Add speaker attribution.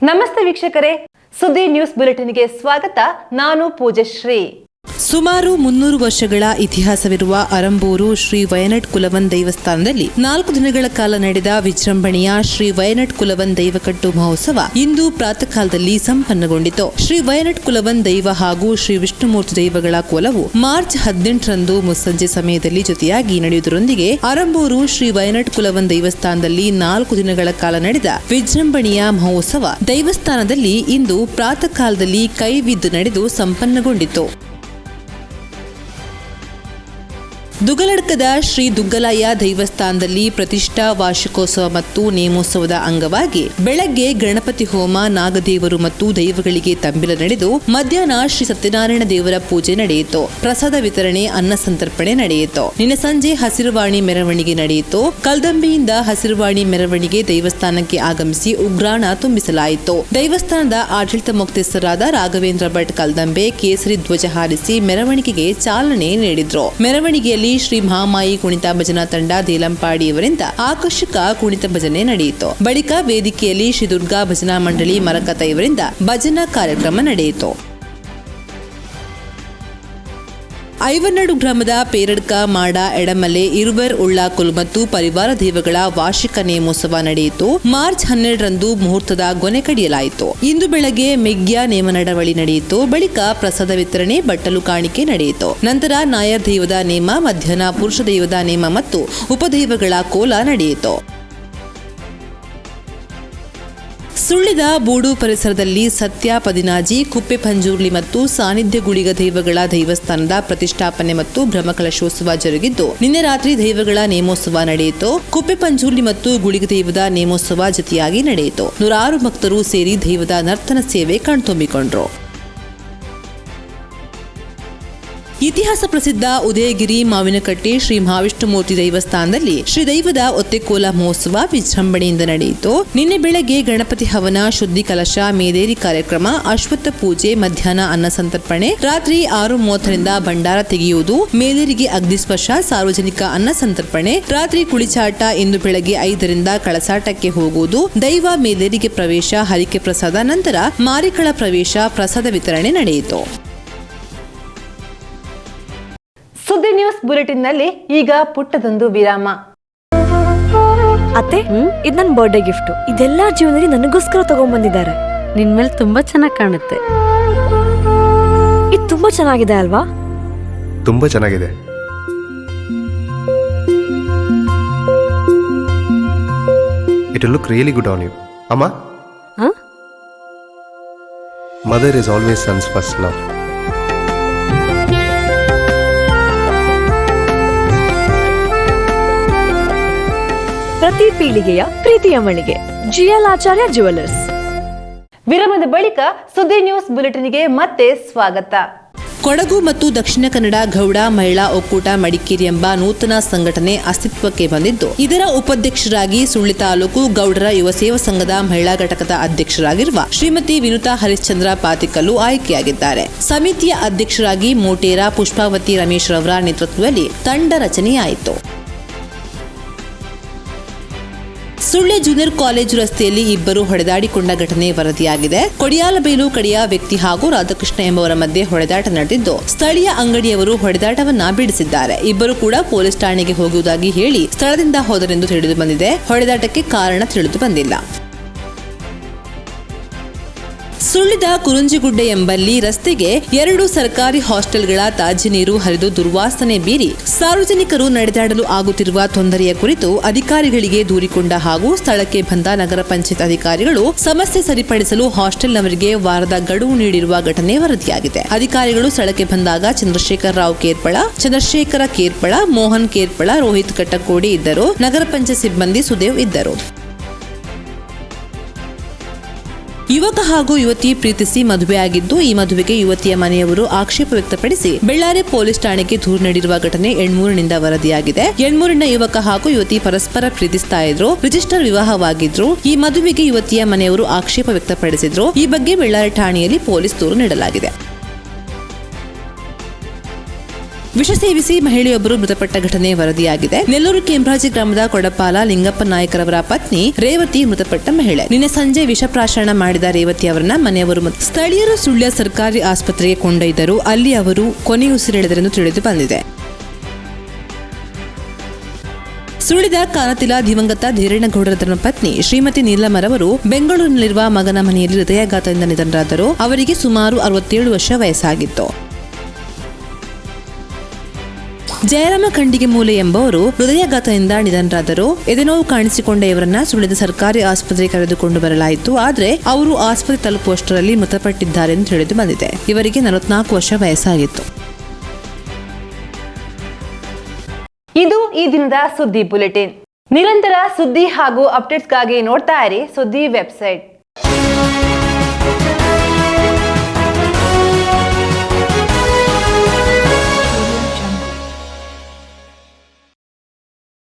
Speaker 1: ನಮಸ್ತೆ ವೀಕ್ಷಕರೇ, ಸುದ್ದಿ ನ್ಯೂಸ್ ಬುಲೆಟಿನ್ಗೆ ಸ್ವಾಗತ. ನಾನು ಪೂಜಶ್ರೀ.
Speaker 2: ಸುಮಾರು 300 ವರ್ಷಗಳ ಇತಿಹಾಸವಿರುವ ಅರಂಬೂರು ಶ್ರೀ ವಯನಟ್ ಕುಲವನ್ ದೇವಸ್ಥಾನದಲ್ಲಿ 4 ದಿನಗಳ ಕಾಲ ನಡೆದ ವಿಜೃಂಭಣೆಯ ಶ್ರೀ ವಯನಟ್ ಕುಲವನ್ ದೈವಕಟ್ಟು ಮಹೋತ್ಸವ ಇಂದು ಪ್ರಾತಃ ಕಾಲದಲ್ಲಿ ಸಂಪನ್ನಗೊಂಡಿತು. ಶ್ರೀ ವಯನಟ್ ಕುಲವನ್ ದೈವ ಹಾಗೂ ಶ್ರೀ ವಿಷ್ಣುಮೂರ್ತಿ ದೈವಗಳ ಕೋಲವು ಮಾರ್ಚ್ 18ರಂದು ಮುಸ್ಸಂಜೆ ಸಮಯದಲ್ಲಿ ಜೊತೆಯಾಗಿ ನಡೆಯುವುದರೊಂದಿಗೆ ಅರಂಬೂರು ಶ್ರೀ ವಯನಟ್ ಕುಲವನ್ ದೇವಸ್ಥಾನದಲ್ಲಿ 4 ದಿನಗಳ ಕಾಲ ನಡೆದ ವಿಜೃಂಭಣೆಯ ಮಹೋತ್ಸವ ದೇವಸ್ಥಾನದಲ್ಲಿ ಇಂದು ಪ್ರಾತಃ ಕಾಲದಲ್ಲಿ ಕೈವಿದ್ದು ನಡೆದು ಸಂಪನ್ನಗೊಂಡಿತು. ದುಗಲಡ್ಕದ ಶ್ರೀ ದುಗ್ಗಲಾಯ ದೇವಸ್ಥಾನದಲ್ಲಿ ಪ್ರತಿಷ್ಠಾ ವಾರ್ಷಿಕೋತ್ಸವ ಮತ್ತು ನೇಮೋತ್ಸವದ ಅಂಗವಾಗಿ ಬೆಳಗ್ಗೆ ಗಣಪತಿ ಹೋಮ, ನಾಗದೇವರು ಮತ್ತು ದೈವಗಳಿಗೆ ತಂಬಿಲ ನಡೆದು ಮಧ್ಯಾಹ್ನ ಶ್ರೀ ಸತ್ಯನಾರಾಯಣ ದೇವರ ಪೂಜೆ ನಡೆಯಿತು. ಪ್ರಸಾದ ವಿತರಣೆ, ಅನ್ನ ಸಂತರ್ಪಣೆ ನಡೆಯಿತು. ನಿನ್ನೆ ಸಂಜೆ ಹಸಿರುವಾಣಿ ಮೆರವಣಿಗೆ ನಡೆಯಿತು. ಕಲ್ದಂಬೆಯಿಂದ ಹಸಿರುವಾಣಿ ಮೆರವಣಿಗೆ ದೇವಸ್ಥಾನಕ್ಕೆ ಆಗಮಿಸಿ ಉಗ್ರಾಣ ತುಂಬಿಸಲಾಯಿತು. ದೇವಸ್ಥಾನದ ಆಡಳಿತ ಮುಖ್ಯಸ್ಥರಾದ ರಾಘವೇಂದ್ರ ಭಟ್ ಕಲ್ದಂಬೆ ಕೇಸರಿ ಧ್ವಜ ಹಾರಿಸಿ ಮೆರವಣಿಗೆಗೆ ಚಾಲನೆ ನೀಡಿದ್ರು. ಮೆರವಣಿಗೆಯಲ್ಲಿ ಶ್ರೀ ಮಹಾಮಾಯಿ ಕುಣಿತ ಭಜನಾ ತಂಡ ದೇಲಂಪಾಡಿಯವರಿಂದ ಆಕರ್ಷಕ ಕುಣಿತ ಭಜನೆ ನಡೆಯಿತು. ಬಳಿಕ ವೇದಿಕೆಯಲ್ಲಿ ಶ್ರೀ ದುರ್ಗಾ ಭಜನಾ ಮಂಡಳಿ ಮರಕತ ಇವರಿಂದ ಭಜನಾ ಕಾರ್ಯಕ್ರಮ ನಡೆಯಿತು. ಐವರ್ನಾಡು ಗ್ರಾಮದ ಪೇರಡ್ಕ, ಮಾಡ, ಎಡಮಲೆ, ಇರುವರ್, ಉಳ್ಳಾಕುಲ್ ಮತ್ತು ಪರಿವಾರ ದೇವಗಳ ವಾರ್ಷಿಕ ನೇಮೋತ್ಸವ ನಡೆಯಿತು. ಮಾರ್ಚ್ 12ರಂದು ಮುಹೂರ್ತದ ಗೊನೆ ಕಡಿಯಲಾಯಿತು. ಇಂದು ಬೆಳಗ್ಗೆ ಮೆಗ್ಯ ನೇಮ ನಡವಳಿ ನಡೆಯಿತು. ಬಳಿಕ ಪ್ರಸಾದ ವಿತರಣೆ, ಬಟ್ಟಲು ಕಾಣಿಕೆ ನಡೆಯಿತು. ನಂತರ ನಾಯರ್ ದೈವದ ನೇಮ, ಮಧ್ಯಾಹ್ನ ಪುರುಷ ದೈವದ ನೇಮ ಮತ್ತು ಉಪದೈವಗಳ ಕೋಲ ನಡೆಯಿತು. ಸುಳ್ಳಿದ ಬೂಡು ಪರಿಸರದಲ್ಲಿ ಸತ್ಯ ಪದಿನಾಜಿ, ಕುಪ್ಪೆ ಪಂಜುರ್ಲಿ ಮತ್ತು ಸಾನ್ನಿಧ್ಯ ಗುಳಿಗ ದೈವಗಳ ದೇವಸ್ಥಾನದ ಪ್ರತಿಷ್ಠಾಪನೆ ಮತ್ತು ಬ್ರಹ್ಮಕಲಶೋತ್ಸವ ಜರುಗಿದ್ದು ನಿನ್ನೆ ರಾತ್ರಿ ದೈವಗಳ ನೇಮೋತ್ಸವ ನಡೆಯಿತು. ಕುಪ್ಪೆ ಪಂಜುರ್ಲಿ ಮತ್ತು ಗುಳಿಗ ದೈವದ ನೇಮೋತ್ಸವ ಜೊತೆಯಾಗಿ ನಡೆಯಿತು. 106 ಭಕ್ತರು ಸೇರಿ ದೈವದ ನರ್ತನ ಸೇವೆ ಕಣ್ತುಂಬಿಕೊಂಡ್ರು. ಇತಿಹಾಸ ಪ್ರಸಿದ್ಧ ಉದಯಗಿರಿ ಮಾವಿನಕಟ್ಟೆ ಶ್ರೀ ಮಹಾವಿಷ್ಣುಮೂರ್ತಿ ದೇವಸ್ಥಾನದಲ್ಲಿ ಶ್ರೀ ದೈವದ ಒತ್ತೆಕೋಲ ಮಹೋತ್ಸವ ವಿಜೃಂಭಣೆಯಿಂದ ನಡೆಯಿತು. ನಿನ್ನೆ ಬೆಳಗ್ಗೆ ಗಣಪತಿ ಹವನ, ಶುದ್ಧಿ ಕಲಶ, ಮೇದೇರಿ ಕಾರ್ಯಕ್ರಮ, ಅಶ್ವತ್ಥ ಪೂಜೆ, ಮಧ್ಯಾಹ್ನ ಅನ್ನ ಸಂತರ್ಪಣೆ, ರಾತ್ರಿ 6:30ರಿಂದ ಭಂಡಾರ ತೆಗೆಯುವುದು, ಮೇಲೇರಿಗೆ ಅಗ್ನಿಸ್ಪರ್ಶ, ಸಾರ್ವಜನಿಕ ಅನ್ನ ಸಂತರ್ಪಣೆ, ರಾತ್ರಿ ಕುಳಿಚಾಟ, ಇಂದು ಬೆಳಗ್ಗೆ 5ರಿಂದ ಕಳಸಾಟಕ್ಕೆ ಹೋಗುವುದು, ದೈವ ಮೇಲೇರಿಗೆ ಪ್ರವೇಶ, ಹರಿಕೆ ಪ್ರಸಾದ, ನಂತರ ಮಾರಿಕಳ ಪ್ರವೇಶ, ಪ್ರಸಾದ ವಿತರಣೆ ನಡೆಯಿತು.
Speaker 1: ಸುದ್ದಿ ನ್ಯೂಸ್ ಬುಲೆಟಿನ್ನಲ್ಲಿ ಈಗ ಪುಟ್ಟದೊಂದು ವಿರಾಮ.
Speaker 3: ಅತ್ತೆ, ಇದು ನನ್ನ ಬರ್ಡೇ ಗಿಫ್ಟ್. ಇದೆಲ್ಲ ಜೀವನದಲ್ಲಿ ನನಗೋಸ್ಕರ ತಗೊಂಡ್ಬಂದಿದ್ದಾರೆ.
Speaker 4: ನಿನ್ ಮೇಲೆ ತುಂಬಾ ಚೆನ್ನಾಗಿ ಕಾಣುತ್ತೆ.
Speaker 3: ಇದು ತುಂಬಾ ಚೆನ್ನಾಗಿದೆ ಅಲ್ವಾ?
Speaker 5: ತುಂಬಾ ಚೆನ್ನಾಗಿದೆ. It will look really good on you. Amma? Mother is always son's first love.
Speaker 3: ಪ್ರತಿ ಪೀಳಿಗೆಯ ಪ್ರೀತಿಯ ಮಳಿಗೆ ಜಿಎಲ್ ಆಚಾರ್ಯ ಜ್ಯುವೆಲರ್ಸ್.
Speaker 1: ವಿರಾಮದ ಬಳಿಕ ಸುದ್ದಿ ನ್ಯೂಸ್ ಬುಲೆಟಿನ್ಗೆ ಮತ್ತೆ ಸ್ವಾಗತ.
Speaker 2: ಕೊಡಗು ಮತ್ತು ದಕ್ಷಿಣ ಕನ್ನಡ ಗೌಡ ಮಹಿಳಾ ಒಕ್ಕೂಟ ಮಡಿಕೇರಿ ಎಂಬ ನೂತನ ಸಂಘಟನೆ ಅಸ್ತಿತ್ವಕ್ಕೆ ಬಂದಿದ್ದು, ಇದರ ಉಪಾಧ್ಯಕ್ಷರಾಗಿ ಸುಳ್ಳಿ ತಾಲೂಕು ಗೌಡರ ಯುವ ಸೇವಾ ಸಂಘದ ಮಹಿಳಾ ಘಟಕದ ಅಧ್ಯಕ್ಷರಾಗಿರುವ ಶ್ರೀಮತಿ ವಿನುತಾ ಹರಿಶ್ಚಂದ್ರ ಪಾತಿಕಲ್ಲು ಆಯ್ಕೆಯಾಗಿದ್ದಾರೆ. ಸಮಿತಿಯ ಅಧ್ಯಕ್ಷರಾಗಿ ಮೋಟೇರ ಪುಷ್ಪಾವತಿ ರಮೇಶ್ ರವರ ನೇತೃತ್ವದಲ್ಲಿ ತಂಡ ರಚನೆಯಾಯಿತು. ಸುಳ್ಳೆ ಜೂನಿಯರ್ ಕಾಲೇಜು ರಸ್ತೆಯಲ್ಲಿ ಇಬ್ಬರು ಹೊಡೆದಾಡಿಕೊಂಡ ಘಟನೆ ವರದಿಯಾಗಿದೆ. ಕೊಡಿಯಾಲಬೇಲು ಕಡೆಯ ವ್ಯಕ್ತಿ ಹಾಗೂ ರಾಧಾಕೃಷ್ಣ ಎಂಬುವರ ಮಧ್ಯೆ ಹೊಡೆದಾಟ ನಡೆದಿದ್ದು, ಸ್ಥಳೀಯ ಅಂಗಡಿಯವರು ಹೊಡೆದಾಟವನ್ನ ಬಿಡಿಸಿದ್ದಾರೆ. ಇಬ್ಬರು ಕೂಡ ಪೊಲೀಸ್ ಠಾಣೆಗೆ ಹೋಗುವುದಾಗಿ ಹೇಳಿ ಸ್ಥಳದಿಂದ ಹೋದರೆಂದು ತಿಳಿದು ಬಂದಿದೆ. ಹೊಡೆದಾಟಕ್ಕೆ ಕಾರಣ ತಿಳಿದು ಬಂದಿಲ್ಲ. ಸುಳ್ಳಿದ ಕುರುಂಜಿಗುಡ್ಡೆ ಎಂಬಲ್ಲಿ ರಸ್ತೆಗೆ 2 ಸರ್ಕಾರಿ ಹಾಸ್ಟೆಲ್ಗಳ ತಾಜ್ಯ ನೀರು ಹರಿದು ದುರ್ವಾಸನೆ ಬೀರಿ ಸಾರ್ವಜನಿಕರು ನಡೆದಾಡಲು ಆಗುತ್ತಿರುವ ತೊಂದರೆಯ ಕುರಿತು ಅಧಿಕಾರಿಗಳಿಗೆ ದೂರಿಕೊಂಡ ಹಾಗೂ ಸ್ಥಳಕ್ಕೆ ಬಂದ ನಗರ ಪಂಚಾಯತ್ ಅಧಿಕಾರಿಗಳು ಸಮಸ್ಯೆ ಸರಿಪಡಿಸಲು ಹಾಸ್ಟೆಲ್ನವರಿಗೆ ವಾರದ ಗಡುವು ನೀಡಿರುವ ಘಟನೆ ವರದಿಯಾಗಿದೆ. ಅಧಿಕಾರಿಗಳು ಸ್ಥಳಕ್ಕೆ ಬಂದಾಗ ಚಂದ್ರಶೇಖರ ರಾವ್ ಕೇರ್ಪಳ, ಚಂದ್ರಶೇಖರ ಕೇರ್ಪಳ, ಮೋಹನ್ ಕೇರ್ಪಳ, ರೋಹಿತ್ ಕಟ್ಟಕೋಡಿ ಇದ್ದರು. ನಗರ ಪಂಚಾಯತ್ ಸಿಬ್ಬಂದಿ ಸುದೇವ್ ಇದ್ದರು. ಯುವಕ ಹಾಗೂ ಯುವತಿ ಪ್ರೀತಿಸಿ ಮದುವೆಯಾಗಿದ್ದು, ಈ ಮದುವೆಗೆ ಯುವತಿಯ ಮನೆಯವರು ಆಕ್ಷೇಪ ವ್ಯಕ್ತಪಡಿಸಿ ಬೆಳ್ಳಾರೆ ಪೊಲೀಸ್ ಠಾಣೆಗೆ ದೂರು ನೀಡಿರುವ ಘಟನೆ ಎಣ್ಮೂರಿನಿಂದ ವರದಿಯಾಗಿದೆ. ಎಣ್ಮೂರಿನ ಯುವಕ ಹಾಗೂ ಯುವತಿ ಪರಸ್ಪರ ಪ್ರೀತಿಸ್ತಾ ಇದ್ರು, ರಿಜಿಸ್ಟರ್ ವಿವಾಹವಾಗಿದ್ರು. ಈ ಮದುವೆಗೆ ಯುವತಿಯ ಮನೆಯವರು ಆಕ್ಷೇಪ ವ್ಯಕ್ತಪಡಿಸಿದ್ರು. ಈ ಬಗ್ಗೆ ಬೆಳ್ಳಾರೆ ಠಾಣೆಯಲ್ಲಿ ಪೊಲೀಸ್ ದೂರು ನೀಡಲಾಗಿದೆ. ವಿಷ ಸೇವಿಸಿ ಮಹಿಳೆಯೊಬ್ಬರು ಮೃತಪಟ್ಟ ಘಟನೆ ವರದಿಯಾಗಿದೆ. ನೆಲ್ಲೂರು ಕೇಂಬ್ರಾಜಿ ಗ್ರಾಮದ ಕೊಡಪಾಲ ಲಿಂಗಪ್ಪ ನಾಯ್ಕರವರ ಪತ್ನಿ ರೇವತಿ ಮೃತಪಟ್ಟ ಮಹಿಳೆ. ನಿನ್ನೆ ಸಂಜೆ ವಿಷಪ್ರಾಶನ ಮಾಡಿದ ರೇವತಿ ಅವರನ್ನ ಮನೆಯವರು ಮತ್ತು ಸ್ಥಳೀಯರು ಸುಳ್ಯ ಸರ್ಕಾರಿ ಆಸ್ಪತ್ರೆಗೆ ಕೊಂಡೊಯ್ದರು. ಅಲ್ಲಿ ಅವರು ಕೊನೆಯುಸಿರೆಳೆದರೆಂದು ತಿಳಿದು ಬಂದಿದೆ. ಸುಳಿದ ಕಾನತಿಲ ದಿವಂಗತ ಧೀರೇನಗೌಡರ ಧರ್ಮಪತ್ನಿ ಶ್ರೀಮತಿ ನೀಲಮರವರು ಬೆಂಗಳೂರಿನಲ್ಲಿರುವ ಮಗನ ಮನೆಯಲ್ಲಿ ಹೃದಯಾಘಾತದಿಂದ ನಿಧನರಾದರು. ಅವರಿಗೆ ಸುಮಾರು 67 ವರ್ಷ ವಯಸ್ಸಾಗಿತ್ತು. ಜಯರಾಮ ಖಂಡಿಗೆ ಮೂಲೆ ಎಂಬುವರು ಹೃದಯಾಘಾತದಿಂದ ನಿಧನರಾದರು. ಎದೆನೋವು ಕಾಣಿಸಿಕೊಂಡ ಇವರನ್ನ ಸುಳಿದ ಸರ್ಕಾರಿ ಆಸ್ಪತ್ರೆಗೆ ಕರೆದುಕೊಂಡು ಬರಲಾಯಿತು. ಆದರೆ ಅವರು ಆಸ್ಪತ್ರೆ ತಲುಪುವಷ್ಟರಲ್ಲಿ ಮೃತಪಟ್ಟಿದ್ದಾರೆ ಎಂದು ತಿಳಿದು ಬಂದಿದೆ. ಇವರಿಗೆ 44 ವರ್ಷ ವಯಸ್ಸಾಗಿತ್ತು.
Speaker 1: ಇದು ಈ ದಿನದ ಸುದ್ದಿ ಬುಲೆಟಿನ್. ನಿರಂತರ ಸುದ್ದಿ ಹಾಗೂ ಅಪ್ಡೇಟ್ಸ್ಗಾಗಿ ನೋಡ್ತಾ ಇರಿ ಸುದ್ದಿ ವೆಬ್ಸೈಟ್.